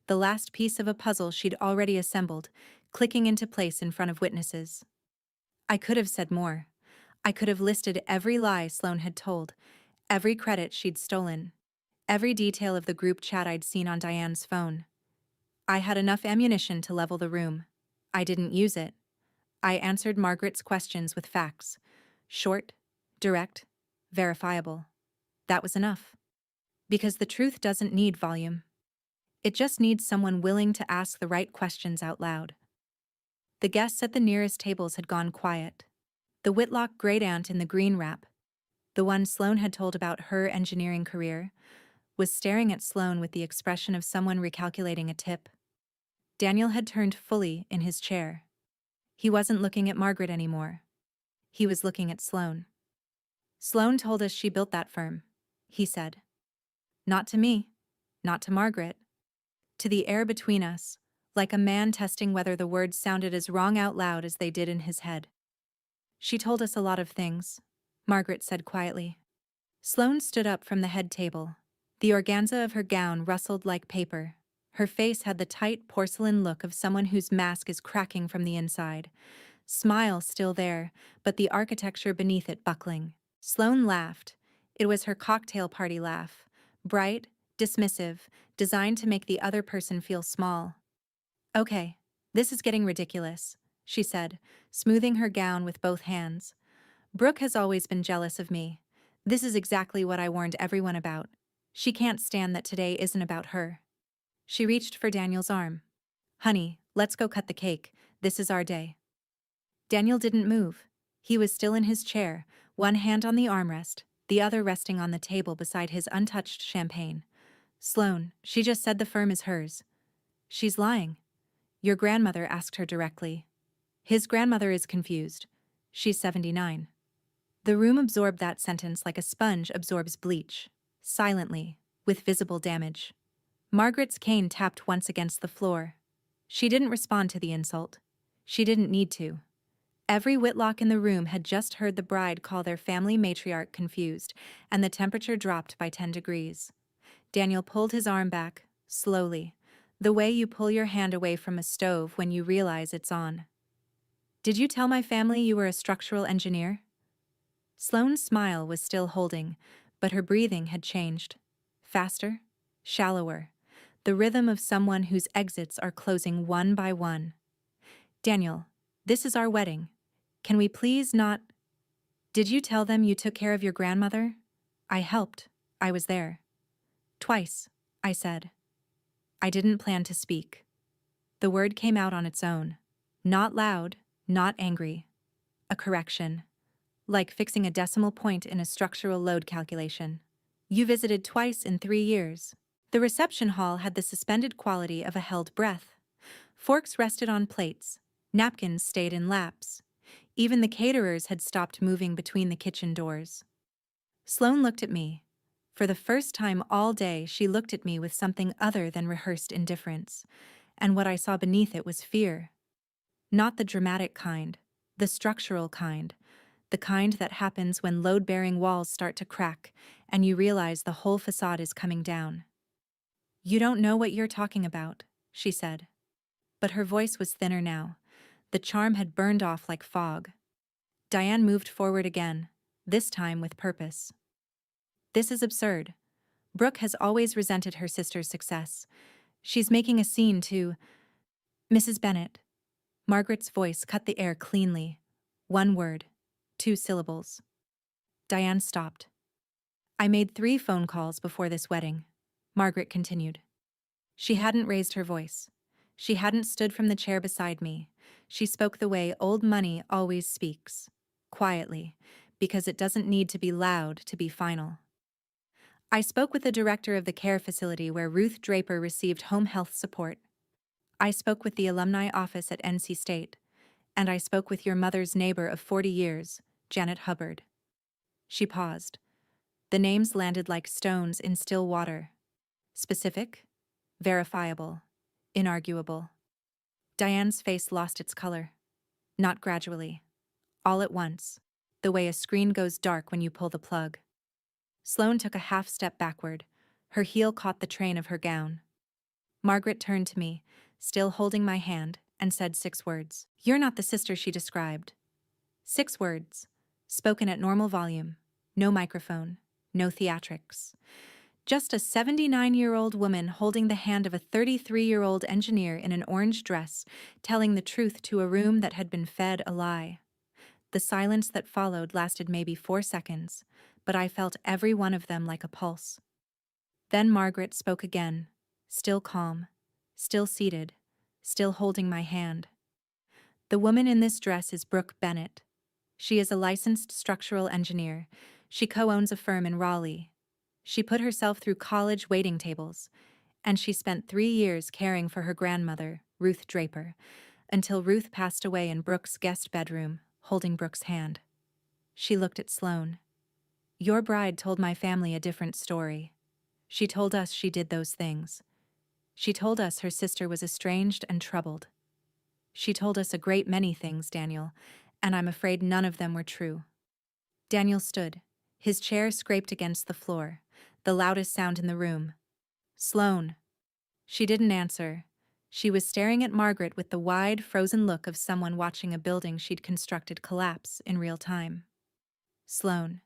The last piece of a puzzle she'd already assembled, clicking into place in front of witnesses. I could have said more. I could have listed every lie Sloane had told, every credit she'd stolen, every detail of the group chat I'd seen on Diane's phone. I had enough ammunition to level the room. I didn't use it. I answered Margaret's questions with facts. Short, direct, verifiable. That was enough. Because the truth doesn't need volume. It just needs someone willing to ask the right questions out loud. The guests at the nearest tables had gone quiet. The Whitlock great-aunt in the green wrap, the one Sloane had told about her engineering career, was staring at Sloane with the expression of someone recalculating a tip. Daniel had turned fully in his chair. He wasn't looking at Margaret anymore. He was looking at Sloane. Sloane told us she built that firm, he said. Not to me, not to Margaret. To the air between us, like a man testing whether the words sounded as wrong out loud as they did in his head. She told us a lot of things, Margaret said quietly. Sloane stood up from the head table. The organza of her gown rustled like paper. Her face had the tight porcelain look of someone whose mask is cracking from the inside. Smile still there, but the architecture beneath it buckling. Sloane laughed. It was her cocktail party laugh. Bright, dismissive, designed to make the other person feel small. Okay, this is getting ridiculous, she said, smoothing her gown with both hands. Brooke has always been jealous of me. This is exactly what I warned everyone about. She can't stand that today isn't about her. She reached for Daniel's arm. Honey, let's go cut the cake. This is our day. Daniel didn't move. He was still in his chair, one hand on the armrest, the other resting on the table beside his untouched champagne. Sloane, she just said the firm is hers. She's lying. Your grandmother asked her directly. His grandmother is confused. She's 79. The room absorbed that sentence like a sponge absorbs bleach, silently, with visible damage. Margaret's cane tapped once against the floor. She didn't respond to the insult. She didn't need to. Every Whitlock in the room had just heard the bride call their family matriarch confused, and the temperature dropped by 10 degrees. Daniel pulled his arm back, slowly, The way you pull your hand away from a stove when you realize it's on. Did you tell my family you were a structural engineer? Sloane's smile was still holding, but her breathing had changed. Faster, shallower, the rhythm of someone whose exits are closing one by one. Daniel, this is our wedding. Can we please not? Did you tell them you took care of your grandmother? I helped. I was there. Twice, I said. I didn't plan to speak. The word came out on its own. Not loud, not angry. A correction. Like fixing a decimal point in a structural load calculation. You visited twice in 3 years. The reception hall had the suspended quality of a held breath. Forks rested on plates. Napkins stayed in laps. Even the caterers had stopped moving between the kitchen doors. Sloane looked at me. For the first time all day, she looked at me with something other than rehearsed indifference, and what I saw beneath it was fear. Not the dramatic kind, the structural kind, the kind that happens when load-bearing walls start to crack and you realize the whole facade is coming down. You don't know what you're talking about, she said. But her voice was thinner now. The charm had burned off like fog. Diane moved forward again, this time with purpose. This is absurd. Brooke has always resented her sister's success. She's making a scene to... Mrs. Bennet. Margaret's voice cut the air cleanly. One word. 2 syllables. Diane stopped. I made 3 phone calls before this wedding, Margaret continued. She hadn't raised her voice. She hadn't stood from the chair beside me. She spoke the way old money always speaks. Quietly, because it doesn't need to be loud to be final. I spoke with the director of the care facility where Ruth Draper received home health support. I spoke with the alumni office at NC State. And I spoke with your mother's neighbor of 40 years, Janet Hubbard. She paused. The names landed like stones in still water. Specific, verifiable, inarguable. Diane's face lost its color. Not gradually. All at once, the way a screen goes dark when you pull the plug. Sloane took a half step backward. Her heel caught the train of her gown. Margaret turned to me, still holding my hand, and said 6 words. You're not the sister she described. 6 words, spoken at normal volume, no microphone, no theatrics. Just a 79-year-old woman holding the hand of a 33-year-old engineer in an orange dress, telling the truth to a room that had been fed a lie. The silence that followed lasted maybe 4 seconds, but I felt every one of them like a pulse. Then Margaret spoke again, still calm, still seated, still holding my hand. The woman in this dress is Brooke Bennet. She is a licensed structural engineer. She co-owns a firm in Raleigh. She put herself through college waiting tables, and she spent 3 years caring for her grandmother, Ruth Draper, until Ruth passed away in Brooke's guest bedroom, holding Brooke's hand. She looked at Sloane. Your bride told my family a different story. She told us she did those things. She told us her sister was estranged and troubled. She told us a great many things, Daniel, and I'm afraid none of them were true. Daniel stood. His chair scraped against the floor, the loudest sound in the room. Sloane. She didn't answer. She was staring at Margaret with the wide, frozen look of someone watching a building she'd constructed collapse in real time. Sloane.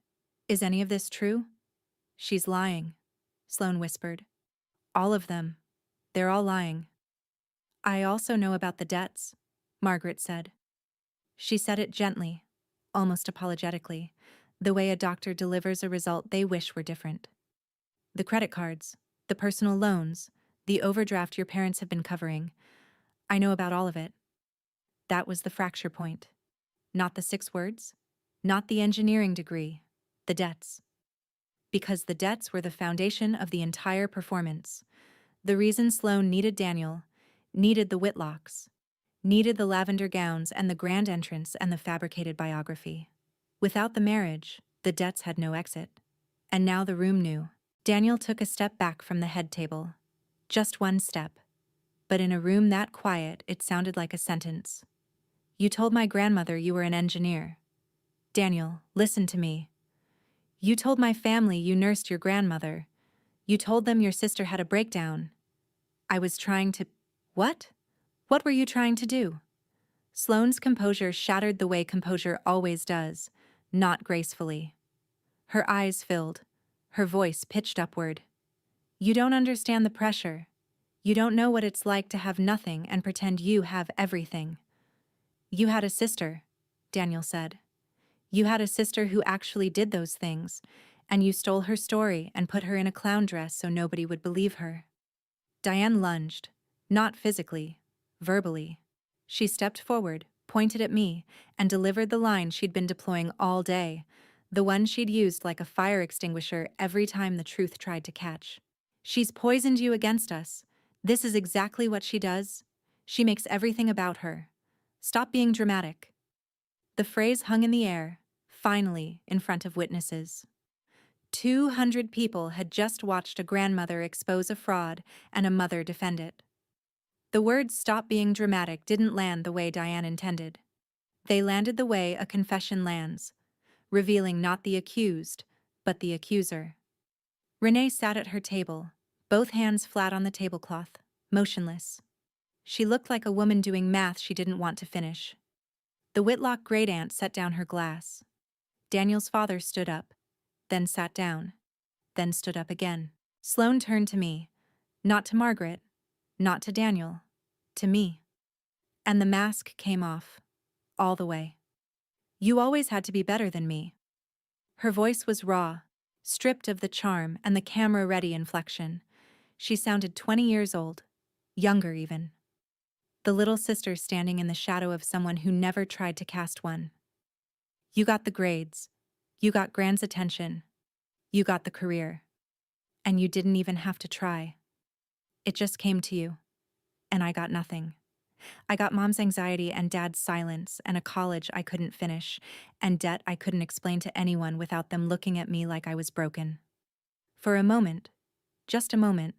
Is any of this true? She's lying, Sloane whispered. All of them. They're all lying. I also know about the debts, Margaret said. She said it gently, almost apologetically, the way a doctor delivers a result they wish were different. The credit cards, the personal loans, the overdraft your parents have been covering. I know about all of it. That was the fracture point. Not the 6 words, not the engineering degree, the debts. Because the debts were the foundation of the entire performance. The reason Sloane needed Daniel, needed the Whitlocks, needed the lavender gowns and the grand entrance and the fabricated biography. Without the marriage, the debts had no exit. And now the room knew. Daniel took a step back from the head table. Just 1 step. But in a room that quiet, it sounded like a sentence. You told my grandmother you were an engineer. Daniel, listen to me. You told my family you nursed your grandmother. You told them your sister had a breakdown. I was trying to. What? What were you trying to do? Sloane's composure shattered the way composure always does, not gracefully. Her eyes filled, her voice pitched upward. You don't understand the pressure. You don't know what it's like to have nothing and pretend you have everything. You had a sister, Daniel said. You had a sister who actually did those things, and you stole her story and put her in a clown dress so nobody would believe her. Diane lunged, not physically, verbally. She stepped forward, pointed at me, and delivered the line she'd been deploying all day, the one she'd used like a fire extinguisher every time the truth tried to catch. She's poisoned you against us. This is exactly what she does. She makes everything about her. Stop being dramatic. The phrase hung in the air, finally, in front of witnesses. 200 people had just watched a grandmother expose a fraud and a mother defend it. The words "stop being dramatic" didn't land the way Diane intended. They landed the way a confession lands, revealing not the accused, but the accuser. Renee sat at her table, both hands flat on the tablecloth, motionless. She looked like a woman doing math she didn't want to finish. The Whitlock great-aunt set down her glass. Daniel's father stood up, then sat down, then stood up again. Sloane turned to me, not to Margaret, not to Daniel, to me. And the mask came off, all the way. You always had to be better than me. Her voice was raw, stripped of the charm and the camera-ready inflection. She sounded 20 years old, younger even. The little sister standing in the shadow of someone who never tried to cast one. You got the grades. You got Grant's attention. You got the career. And you didn't even have to try. It just came to you. And I got nothing. I got Mom's anxiety and Dad's silence and a college I couldn't finish and debt I couldn't explain to anyone without them looking at me like I was broken. For a moment, just a moment,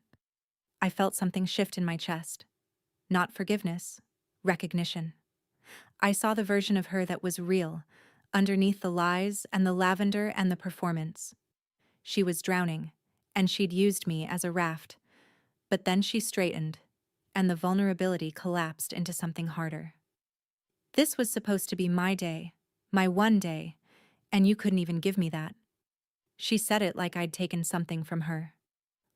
I felt something shift in my chest. Not forgiveness, recognition. I saw the version of her that was real, underneath the lies and the lavender and the performance. She was drowning, and she'd used me as a raft. But then she straightened, and the vulnerability collapsed into something harder. This was supposed to be my day, my one day, and you couldn't even give me that. She said it like I'd taken something from her.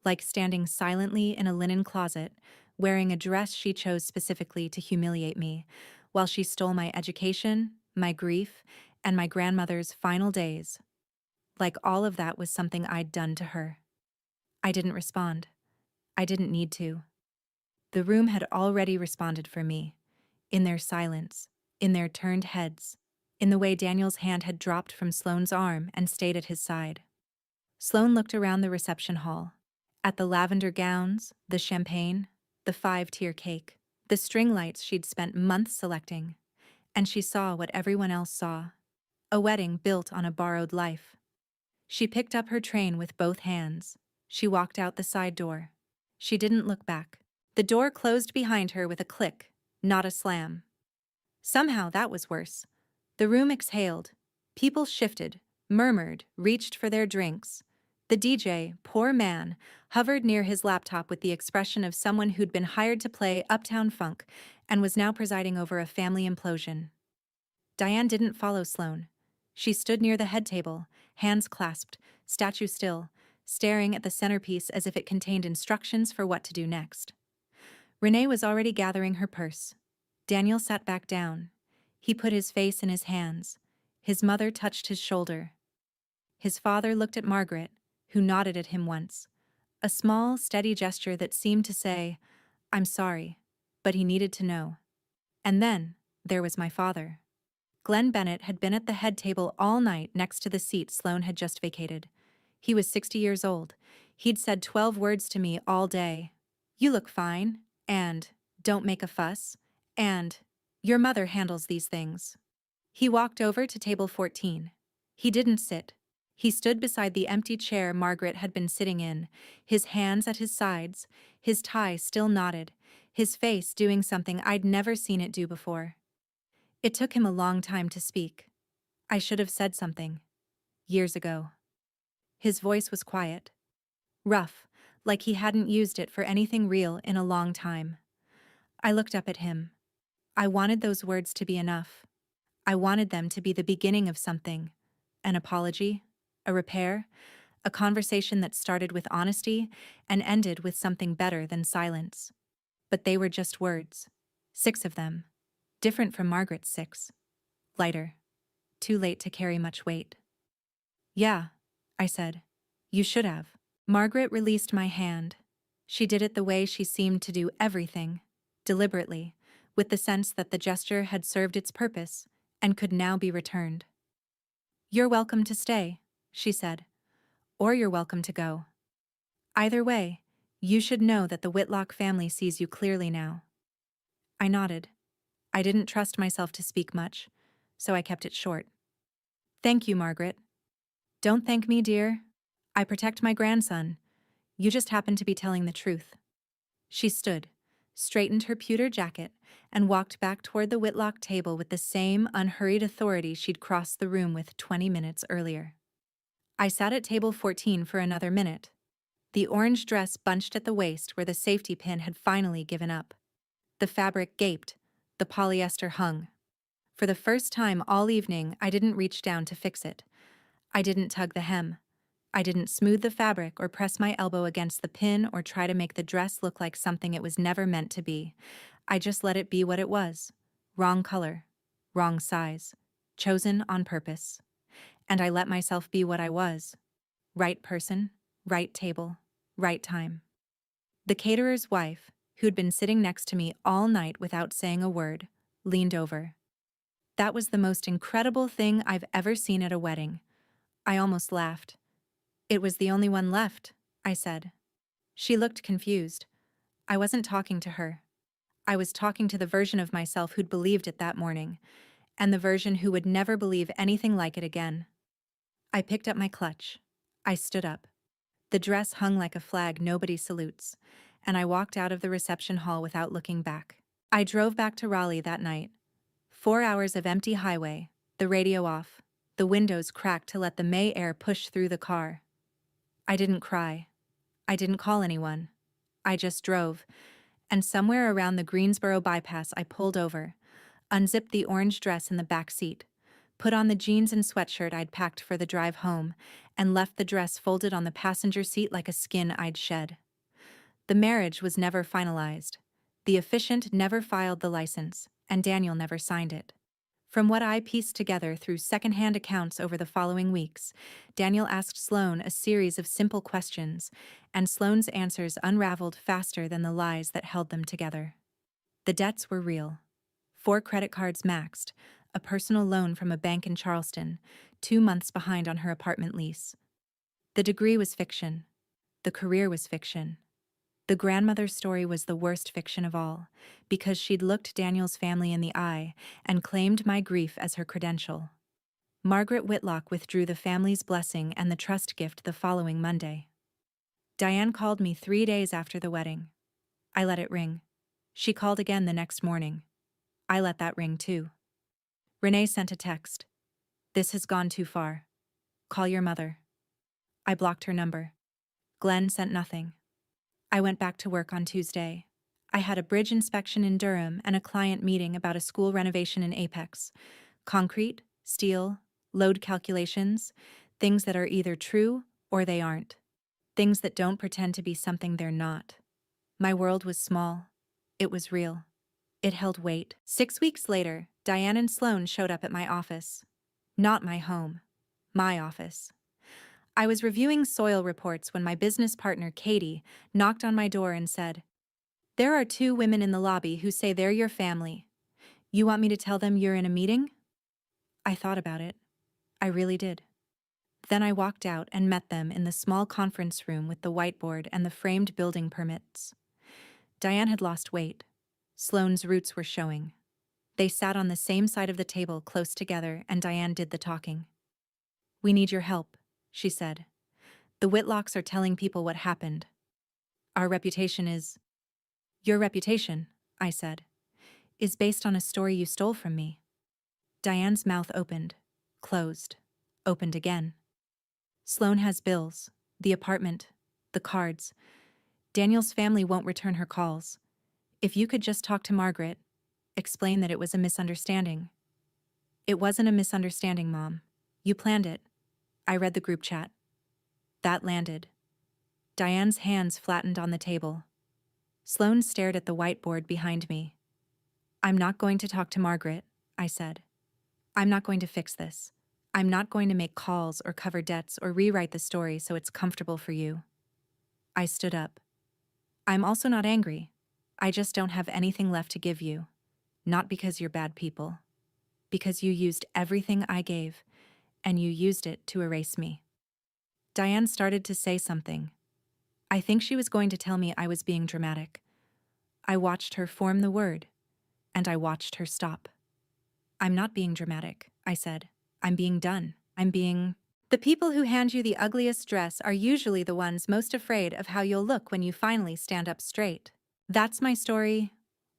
Like standing silently in a linen closet, wearing a dress she chose specifically to humiliate me, while she stole my education, my grief, and my grandmother's final days. Like all of that was something I'd done to her. I didn't respond. I didn't need to. The room had already responded for me, in their silence, in their turned heads, in the way Daniel's hand had dropped from Sloane's arm and stayed at his side. Sloane looked around the reception hall, at the lavender gowns, the champagne, the 5-tier cake, the string lights she'd spent months selecting, and she saw what everyone else saw, a wedding built on a borrowed life. She picked up her train with both hands. She walked out the side door. She didn't look back. The door closed behind her with a click, not a slam. Somehow that was worse. The room exhaled. People shifted, murmured, reached for their drinks. The DJ, poor man, hovered near his laptop with the expression of someone who'd been hired to play Uptown Funk and was now presiding over a family implosion. Diane didn't follow Sloane. She stood near the head table, hands clasped, statue still, staring at the centerpiece as if it contained instructions for what to do next. Renee was already gathering her purse. Daniel sat back down. He put his face in his hands. His mother touched his shoulder. His father looked at Margaret, who nodded at him once. A small, steady gesture that seemed to say, "I'm sorry," but he needed to know. And then, there was my father. Glenn Bennett had been at the head table all night next to the seat Sloane had just vacated. He was 60 years old. He'd said 12 words to me all day. "You look fine," and "don't make a fuss," and "your mother handles these things." He walked over to table 14. He didn't sit. He stood beside the empty chair Margaret had been sitting in, his hands at his sides, his tie still knotted, his face doing something I'd never seen it do before. It took him a long time to speak. I should have said something. Years ago. His voice was quiet. Rough, like he hadn't used it for anything real in a long time. I looked up at him. I wanted those words to be enough. I wanted them to be the beginning of something. An apology, a repair, a conversation that started with honesty and ended with something better than silence. But they were just words. 6 of them. Different from Margaret's 6. Lighter. Too late to carry much weight. Yeah, I said. You should have. Margaret released my hand. She did it the way she seemed to do everything, deliberately, with the sense that the gesture had served its purpose and could now be returned. You're welcome to stay, she said. Or you're welcome to go. Either way, you should know that the Whitlock family sees you clearly now. I nodded. I didn't trust myself to speak much, so I kept it short. Thank you, Margaret. Don't thank me, dear. I protect my grandson. You just happen to be telling the truth. She stood, straightened her pewter jacket, and walked back toward the Whitlock table with the same unhurried authority she'd crossed the room with 20 minutes earlier. I sat at table 14 for another minute, the orange dress bunched at the waist where the safety pin had finally given up. The fabric gaped, the polyester hung. For the first time all evening, I didn't reach down to fix it. I didn't tug the hem. I didn't smooth the fabric or press my elbow against the pin or try to make the dress look like something it was never meant to be. I just let it be what it was. Wrong color, wrong size, chosen on purpose. And I let myself be what I was. Right person, right table, right time. The caterer's wife, who'd been sitting next to me all night without saying a word, leaned over. That was the most incredible thing I've ever seen at a wedding. I almost laughed. It was the only one left, I said. She looked confused. I wasn't talking to her. I was talking to the version of myself who'd believed it that morning, and the version who would never believe anything like it again. I picked up my clutch. I stood up. The dress hung like a flag nobody salutes, and I walked out of the reception hall without looking back. I drove back to Raleigh that night. 4 hours of empty highway, the radio off, the windows cracked to let the May air push through the car. I didn't cry. I didn't call anyone. I just drove, and somewhere around the Greensboro bypass I pulled over, unzipped the orange dress in the back seat, put on the jeans and sweatshirt I'd packed for the drive home, and left the dress folded on the passenger seat like a skin I'd shed. The marriage was never finalized. The officiant never filed the license, and Daniel never signed it. From what I pieced together through secondhand accounts over the following weeks, Daniel asked Sloan a series of simple questions, and Sloan's answers unraveled faster than the lies that held them together. The debts were real. 4 credit cards maxed, a personal loan from a bank in Charleston, 2 months behind on her apartment lease. The degree was fiction. The career was fiction. The grandmother's story was the worst fiction of all, because she'd looked Daniel's family in the eye and claimed my grief as her credential. Margaret Whitlock withdrew the family's blessing and the trust gift the following Monday. Diane called me 3 days after the wedding. I let it ring. She called again the next morning. I let that ring too. Renee sent a text. This has gone too far. Call your mother. I blocked her number. Glenn sent nothing. I went back to work on Tuesday. I had a bridge inspection in Durham and a client meeting about a school renovation in Apex. Concrete, steel, load calculations, things that are either true or they aren't. Things that don't pretend to be something they're not. My world was small. It was real. It held weight. 6 weeks later, Diane and Sloan showed up at my office. Not my home. My office. I was reviewing soil reports when my business partner, Katie, knocked on my door and said, "There are 2 women in the lobby who say they're your family. You want me to tell them you're in a meeting?" I thought about it. I really did. Then I walked out and met them in the small conference room with the whiteboard and the framed building permits. Diane had lost weight. Sloan's roots were showing. They sat on the same side of the table close together, and Diane did the talking. "We need your help," she said. "The Whitlocks are telling people what happened. Our reputation is—" "Your reputation," I said, "is based on a story you stole from me." Diane's mouth opened, closed, opened again. "Sloan has bills, the apartment, the cards. Daniel's family won't return her calls. If you could just talk to Margaret, explain that it was a misunderstanding. It wasn't a misunderstanding, Mom. You planned it. I read the group chat. That landed. Diane's hands flattened on the table. Sloane stared at the whiteboard behind me. I'm not going to talk to Margaret, I said. I'm not going to fix this. I'm not going to make calls or cover debts or rewrite the story so it's comfortable for you. I stood up. I'm also not angry. I just don't have anything left to give you. Not because you're bad people. Because you used everything I gave, and you used it to erase me. Diane started to say something. I think she was going to tell me I was being dramatic. I watched her form the word, and I watched her stop. I'm not being dramatic, I said. I'm being done. The people who hand you the ugliest dress are usually the ones most afraid of how you'll look when you finally stand up straight. That's my story.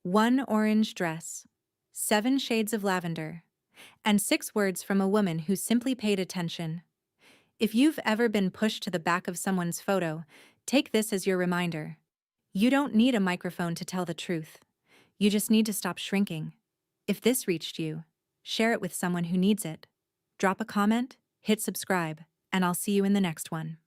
1 orange dress, 7 shades of lavender, and 6 words from a woman who simply paid attention. If you've ever been pushed to the back of someone's photo, take this as your reminder. You don't need a microphone to tell the truth. You just need to stop shrinking. If this reached you, share it with someone who needs it. Drop a comment, hit subscribe, and I'll see you in the next one.